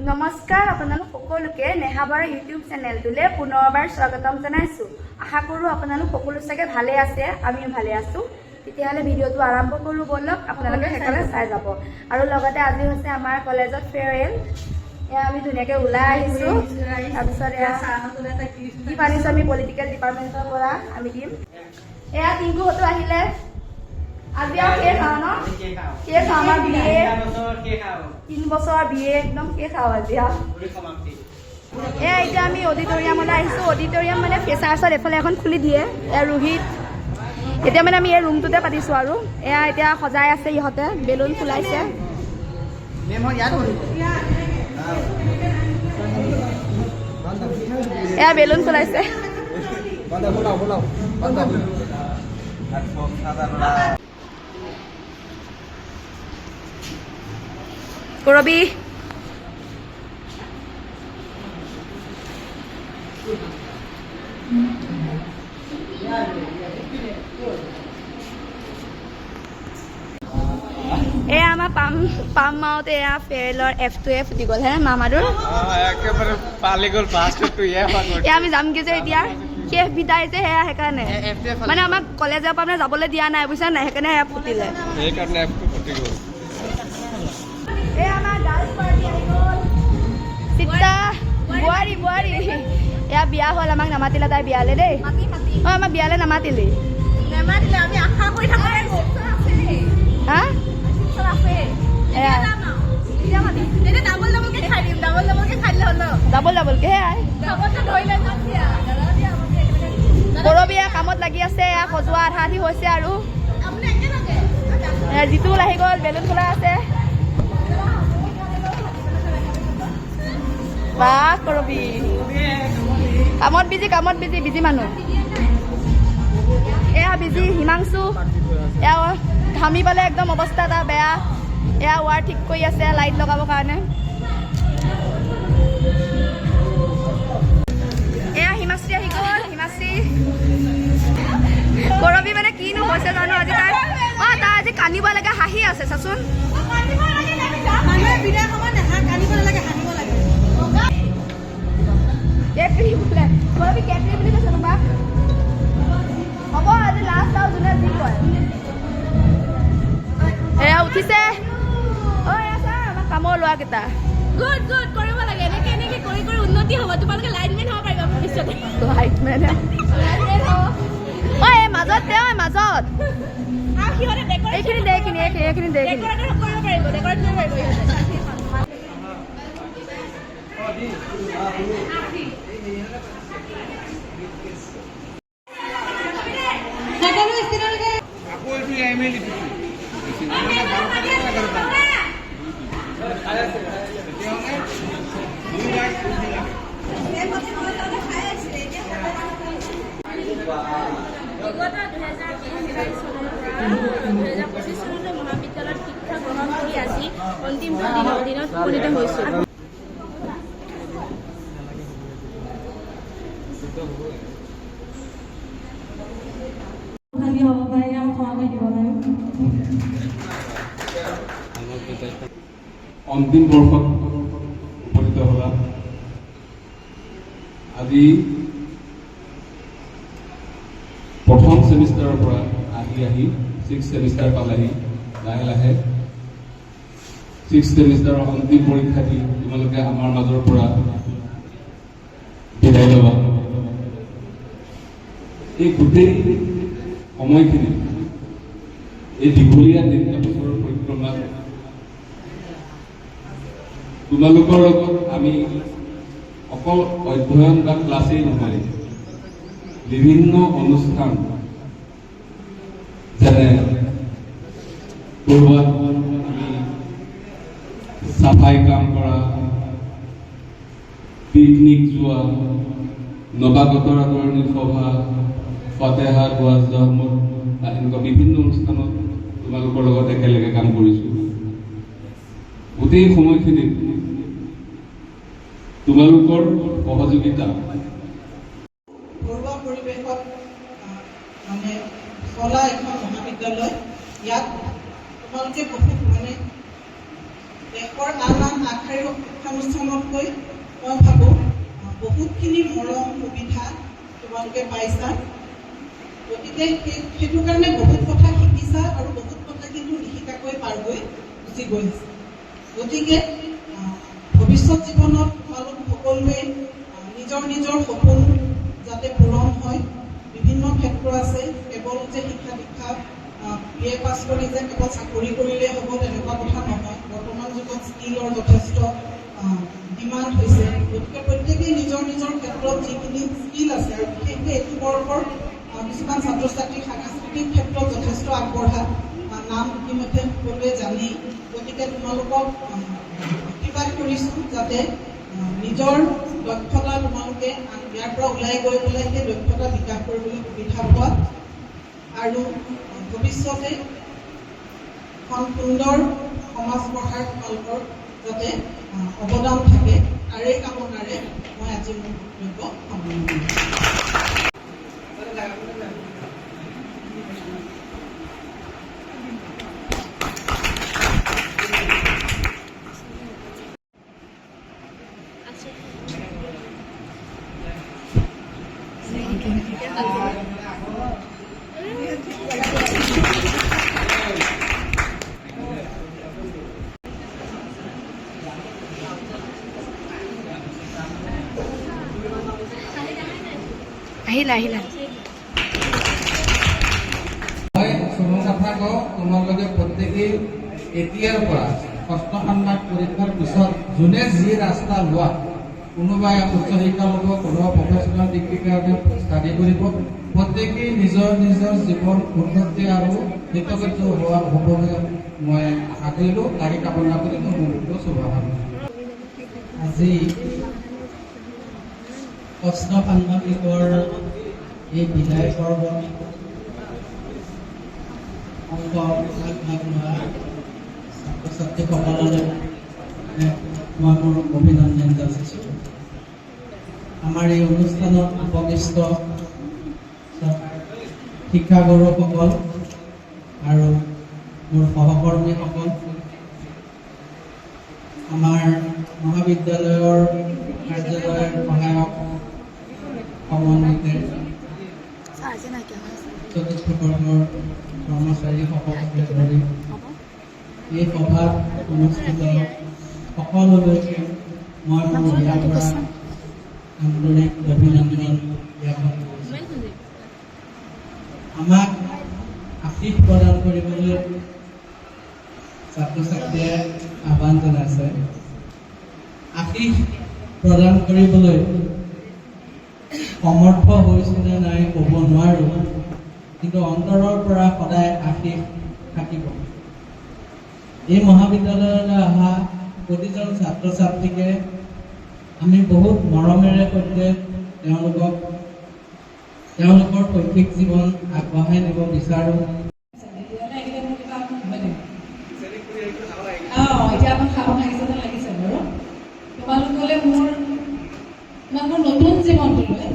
নমস্কাৰ আপোনালোক সকলোকে নেহাবাৰ ইউটিউব চেনেলটোলৈ পুনৰবাৰ স্বাগতম জনাইছো। আশা কৰোঁ আপোনালোক সকলো চাগে ভালে আছে, আমিও ভালে আছো। তেতিয়াহ'লে ভিডিঅ'টো আৰম্ভ কৰোঁ বলক, আপোনালোকে সেইকাৰণে চাই যাব। আৰু লগতে আজি হৈছে আমাৰ কলেজত ফেয়াৰৱেল। এয়া আমি ধুনীয়াকৈ ওলাই আহিছোঁ। তাৰপিছত এয়া গিফ্ট আনিছোঁ আমি পলিটিকেল ডিপাৰ্টমেণ্টৰ পৰা, আমি দিম। এয়া টিংকুহঁতো আহিলে। আজি আৰু কেক খাওঁ ন? কেক খাওঁ, আমাৰ বিয়ে 3 বছৰ বিয়ে একদম কেক খাওঁ আজি আৰু। এয়া এতিয়া আমি অডিটৰিয়ামলৈ আহিছোঁ। অডিটৰিয়াম মানে ফেচাৰ্ছত এফালে এখন খুলি দিয়ে, এয়া ৰোহিত। এতিয়া মানে আমি এই ৰুমটোতে পাতিছোঁ আৰু এয়া এতিয়া সজাই আছে ইহঁতে, বেলুন ফুলাইছে। এয়া বেলুন ফুলাইছে। কৰবি এয়া আমাৰ পাম মাওতে এয়া ফেয়াৰৱেলৰ F2A ফুটি গ'ল হে মামাটোৰ। এয়া আমি যামগে যে এতিয়া শেষ বিদায় যে সেয়া, সেইকাৰণে মানে আমাক কলেজৰ পৰা মানে যাবলৈ দিয়া নাই বুজিছা নাই, সেইকাৰণে সেয়া ফুটিলে। এয়া আমাৰ গাৰ্লছ পাৰ্টি আহি গ'ল। চিত্ৰা বোৱাৰী এয়া বিয়া হ'ল, আমাক নামাতিলে তাই বিয়ালে দেই। অঁ আমাক বিয়ালে নামাতিলি। হা ডাবল ডাবলকে সেয়াই কৰবি কামত লাগি আছে। এয়া সজোৱা আধা আধি হৈছে আৰু জিতুল আহি গ'ল, বেলুন ফুলা আছে। বাহ কৰবি কামত বিজি মানুহ। এয়া বিজি হিমাংশু, এয়া ঘামি পালে একদম অৱস্থা এটা বেয়া। এয়া ৱাৰ ঠিক কৰি আছে লাইট লগাবৰ কাৰণে। এয়া হিমাশ্ৰী আহি গ'ল। হিমাশ্ৰী কৰবি মানে কিনো হৈছে জানো আজি তাই, অঁ তাই আজি কান্দিব লাগে, হাঁহি আছে চাচোন। হ'ব আজি লাষ্ট আৰু যোনে যি কয়। এয়া উঠিছে। অঁ এয়া ছাৰ আমাৰ কামৰ ল'ৰাকেইটা গুড কৰিব লাগে। এনেকে কৰি উন্নতি হ'ব। তোমালোকে লাইটমেন হ'ব পাৰিবা ভৱিষ্যতে। লাইটমেন অঁ এই মাজত মাজত এইখিনি দে মহাবিদ্যালয়ত শিক্ষা গ্ৰহণ কৰি আজি অন্তিম দিনত উপনীত হৈছোঁ। অন্তিম বৰ্ষত উপনীত হ'লা। আজি প্ৰথম ছেমিষ্টাৰৰ পৰা আহি 6th ছেমিষ্টাৰ পালেহি। লাহে লাহে 6th ছেমিষ্টাৰৰ অন্তিম পৰীক্ষা দি তোমালোকে আমাৰ মাজৰ পৰা বিদায় ল'বা। এই গোটেই সময়খিনি, এই দীঘলীয়া 3টা বছৰৰ পৰিক্ৰমাত তোমালোকৰ লগত আমি অকল অধ্যয়ন বা ক্লাছেই নহয়, বিভিন্ন অনুষ্ঠান যেনে ক'ৰবাত আমি চাফাই কাম কৰা, পিকনিক যোৱা, নৱাগতৰ আদৰণি সভা, ফাতেহা ৱাজ আহমদ, এনেকুৱা বিভিন্ন অনুষ্ঠানত তোমালোকৰ লগত একেলগে কাম কৰিছোঁ। গোটেই সময়খিনিত তোমালোকৰ সহযোগিতা ঘৰুৱা পৰিৱেশত মানে চলা এখন মহাবিদ্যালয়। ইয়াত তোমালোকে মানে দেশৰ আন আগশাৰীৰ শিক্ষানুষ্ঠানতকৈ মই ভাবোঁ বহুতখিনি মৰম সুবিধা তোমালোকে পাইছা। গতিকে সেইটো কাৰণে বহুত কথা শিকিছা আৰু বহুত কথা কিন্তু নিশিকাকৈ পাৰ হৈ গুচি গৈ আছে। গতিকে ভৱিষ্যত জীৱনত তোমালোক সকলোৱে নিজৰ নিজৰ সপোন যাতে পূৰণ হয়। বিভিন্ন ক্ষেত্ৰ আছে, কেৱল যে শিক্ষা দীক্ষা BA পাছ কৰি যে কেৱল চাকৰি কৰিলেই হ'ব তেনেকুৱা কথা নহয়। বৰ্তমান যুগত স্কিলৰ যথেষ্ট ডিমাণ্ড হৈছে। গতিকে প্ৰত্যেকেই নিজৰ নিজৰ ক্ষেত্ৰত যিখিনি স্কিল আছে আৰু বিশেষকৈ এইটো বৰ্ষৰ কিছুমান ছাত্ৰ ছাত্ৰী সাংস্কৃতিক ক্ষেত্ৰত যথেষ্ট আগবঢ়া, নাম ইতিমধ্যে সকলোৱে জানেই। গতিকে তোমালোকক আশীৰ্বাদ কৰিছোঁ যাতে নিজৰ দক্ষতা তোমালোকে ইয়াৰ পৰা ওলাই গৈ পেলাই সেই দক্ষতা বিকাশ কৰিবলৈ সুবিধা পোৱা আৰু ভৱিষ্যতে এখন সুন্দৰ সমাজ গঢ়াৰ তোমালোকৰ যাতে অৱদান থাকে তাৰে কামনাৰে মই আজি মোৰ বক্তব্য সামৰণি মাৰিছোঁ। আহিলা মই শুভ কথা কওঁ, তোমালোকে প্ৰত্যেকেই এতিয়াৰ পৰা ষষ্ঠ ষান্মাসিক পৰীক্ষাৰ পিছত যোনে যি ৰাস্তা লোৱা, কোনোবাই উচ্চ শিক্ষা ল'ব, কোনোবা প্ৰফেচনেল ডিগ্ৰীৰ কাৰণে ষ্টাডি কৰিব, প্ৰত্যেকেই নিজৰ নিজৰ জীৱন উন্নতি আৰু হিতগত হোৱা হ'ব বুলি মই আশা কৰিলোঁ, তাকে কামনা কৰি মোৰ মুক্ত শুভকামনা। আজি ষষ্ঠ ষান্মাসিকৰ এই বিদায় পৰ্ব অংশ আগভাগ লোৱা ছাত্ৰ ছাত্ৰীসকললৈ মই মোৰ অভিনন্দন যাচিছোঁ। আমাৰ এই অনুষ্ঠানত উপবিষ্ট শিক্ষাগুৰুসকল আৰু মোৰ সহকৰ্মীসকল, আমাৰ মহাবিদ্যালয়ৰ কাৰ্যালয়ৰ সহায়ক সমন্বিতে চতুৰ্থ বৰ্গৰ কৰ্মচাৰীসকলকে ধৰি এই সভাত অনুষ্ঠিত সকলোলৈকে মই মোৰ ইয়াৰ পৰা আন্তৰিক অভিনন্দন জ্ঞাপন কৰিছোঁ। আমাক আশীষ প্ৰদান কৰিবলৈ ছাত্ৰ ছাত্ৰীয়ে আহ্বান জনাইছে। আশীষ প্ৰদান কৰিবলৈ সমৰ্থ হৈছোঁ নে নাই ক'ব নোৱাৰোঁ, কিন্তু অন্তৰৰ পৰা সদায় আশীষ থাকিব। এই মহাবিদ্যালয়লৈ অহা প্ৰতিজন ছাত্ৰ ছাত্ৰীকে আমি বহুত মৰমেৰে সৈতে তেওঁলোকৰ শৈক্ষিক জীৱন আগবঢ়াই নিব বিচাৰোঁ। এতিয়া আমাক খাব লাগিছে যেন লাগিছে বাৰু। তোমালোকলৈ তোমালোকৰ নতুন জীৱনটোলৈ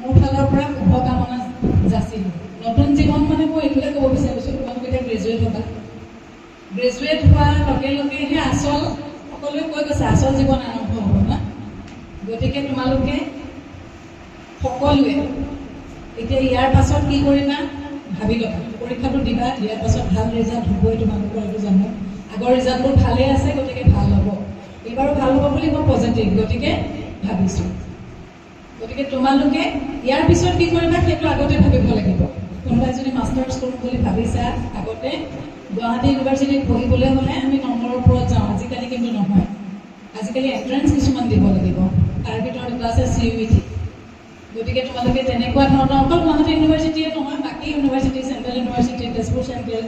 মোৰ ফালৰ পৰা শুভকামনা যাচিলোঁ। নতুন জীৱন মানে মই এইটোকে ক'ব বিচাৰিছোঁ, তোমালোক এতিয়া গ্ৰেজুৱেট হ'বা। গ্ৰেজুৱেট হোৱাৰ লগে লগেহে সকলোৱে কৈ গৈছে আচল জীৱন আৰম্ভ হ'ব না। গতিকে তোমালোকে সকলোৱে এতিয়া ইয়াৰ পাছত কি কৰিবা ভাবি ল'বা। পৰীক্ষাটো দিবা, দিয়াৰ পাছত ভাল ৰিজাল্ট হ'বই, তোমালোকৰ এইটো জানো। আগৰ ৰিজাল্টবোৰ ভালেই আছে, গতিকে ভাল হ'ব। এইবাৰো ভাল হ'ব বুলি মই পজিটিভ গতিকে ভাবিছোঁ। গতিকে তোমালোকে ইয়াৰ পিছত কি কৰিবা সেইটো আগতে ভাবিব লাগিব। কোনোবাই যদি মাষ্টাৰ্ছ কৰোঁ বুলি ভাবিছা, আগতে গুৱাহাটী ইউনিভাৰ্চিটিত পঢ়িবলৈ হ'লে আমি নম্বৰৰ ওপৰত যাওঁ। আজিকালি কিন্তু নহয়, আজিকালি এণ্ট্ৰেঞ্চ কিছুমান দিব লাগিব। তাৰ ভিতৰত এটা আছে CUET। গতিকে তোমালোকে তেনেকুৱা ধৰণৰ অকল গুৱাহাটী ইউনিভাৰ্চিটিয়ে নহয়, বাকী university, central university, Tezpur central,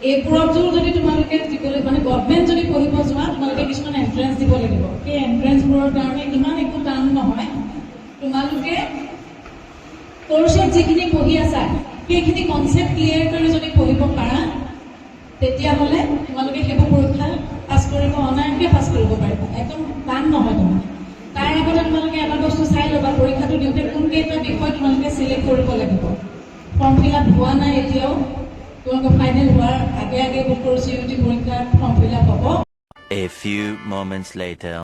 এইবোৰতো যদি তোমালোকে দিবলৈ গভৰ্ণমেণ্ট যদি পঢ়িব যোৱা, তোমালোকে কিছুমান এণ্ট্ৰেঞ্চ দিব লাগিব। সেই এণ্ট্ৰেঞ্চবোৰৰ কাৰণে ইমান একো টান নহয়। তোমালোকে কৰ্চত যিখিনি পঢ়ি আছা সেইখিনি কনচেপ্ট ক্লিয়াৰ কৰি যদি পঢ়িব পাৰা, তেতিয়াহ'লে তোমালোকে সেইবোৰ পৰীক্ষা পাছ কৰিব, অনায়াসে পাছ কৰিব পাৰিবা। একদম টান নহয় তোমাৰ। তাৰ আগতে তোমালোকে এটা বস্তু চাই ল'বা, পৰীক্ষাটো দিওঁতে কোনকেইটা বিষয় তোমালোকে চিলেক্ট কৰিব লাগিব। ফৰ্ম ফিল আপ হোৱা নাই এতিয়াও, তোমালোকৰ ফাইনেল হোৱাৰ আগে বুক কৰোঁ CUET পৰীক্ষাৰ ফৰ্ম ফিল আপ হ'ব। A few moments later.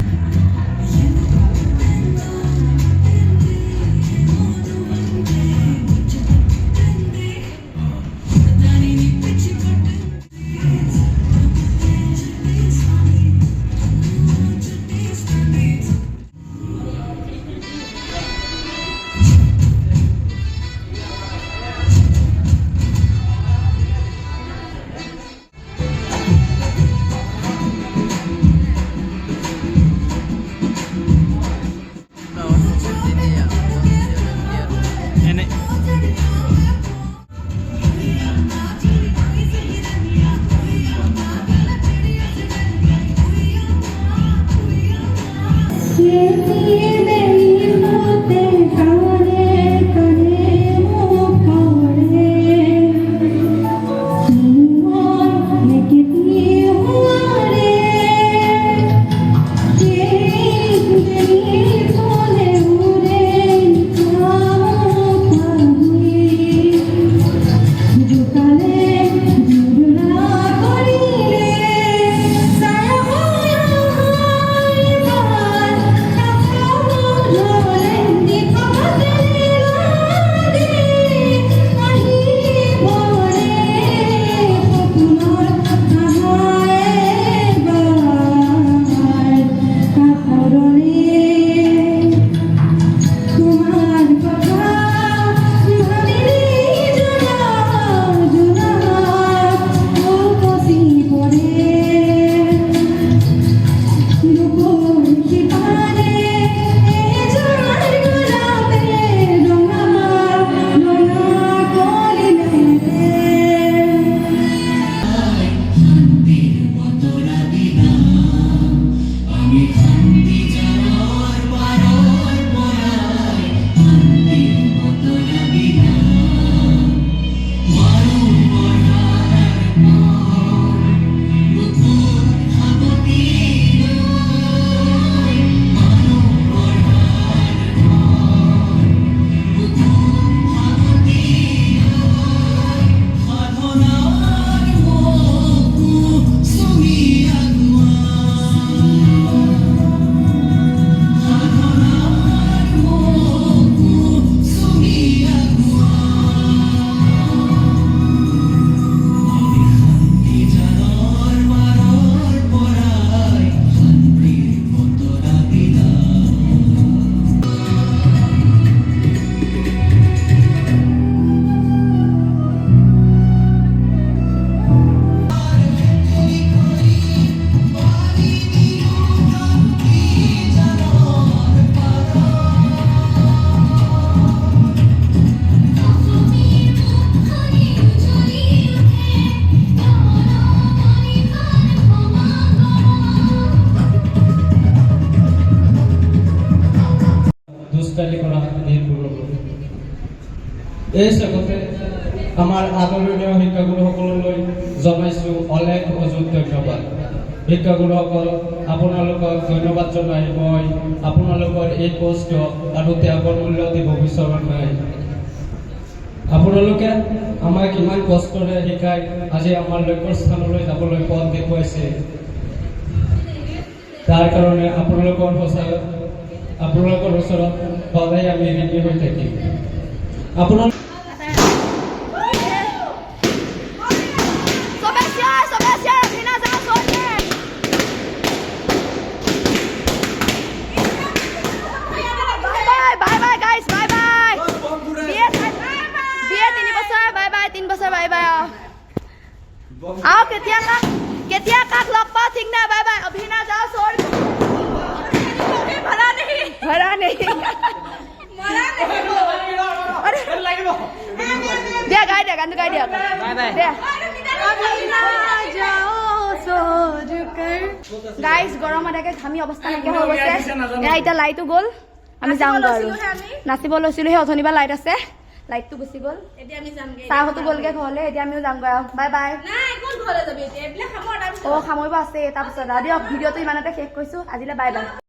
এই স্বাগতে আমাৰ আদৰণীয় শিক্ষাগুৰুসকললৈ জনাইছোঁ অলেখ অযুত ধন্যবাদ। শিক্ষাগুৰুসকল, আপোনালোকক ধন্যবাদ জনাই মই আপোনালোকৰ এই কষ্ট আৰু ত্যাগৰ মূল্য দিব বিচৰা নাই। আপোনালোকে আমাক ইমান কষ্টৰে শিকাই আজি আমাৰ লক্ষ্য স্থানলৈ যাবলৈ পথ দেখুৱাইছে। তাৰ কাৰণে আপোনালোকৰ ওচৰত সদায় আমি ঋণী হৈ থাকিম। আপোনালোক आओ केतिया काक लग पाओ ठीक ना बाय बाय अभी ना जाओ छोड़ भरा नहीं मरा नहीं अरे दे गाय दे गान गाय दे बाय बाय दे अभी ना जाओ सोच कर गाइस गरम आके घामी अवस्था नाके हो গৈছে এ এটা লাইটও গল আমি যাম আৰু নাচিব লৈছিলো হে অথনিবা লাইট আছে লাইটটো গুছি গল এতিয়া আমি যামগে চাহটো গলগে ঘৰলে এতিয়া আমিও যামগা বাই বাই নাই কোন ঘৰলে যাবি এতিয়া এবলা খামৰ তাৰপিছত খামৰিব আছে তাৰপিছত দিয়ক ভিডিওটো ইমানতে শেষ কৰিছো আজিলে বাই বাই।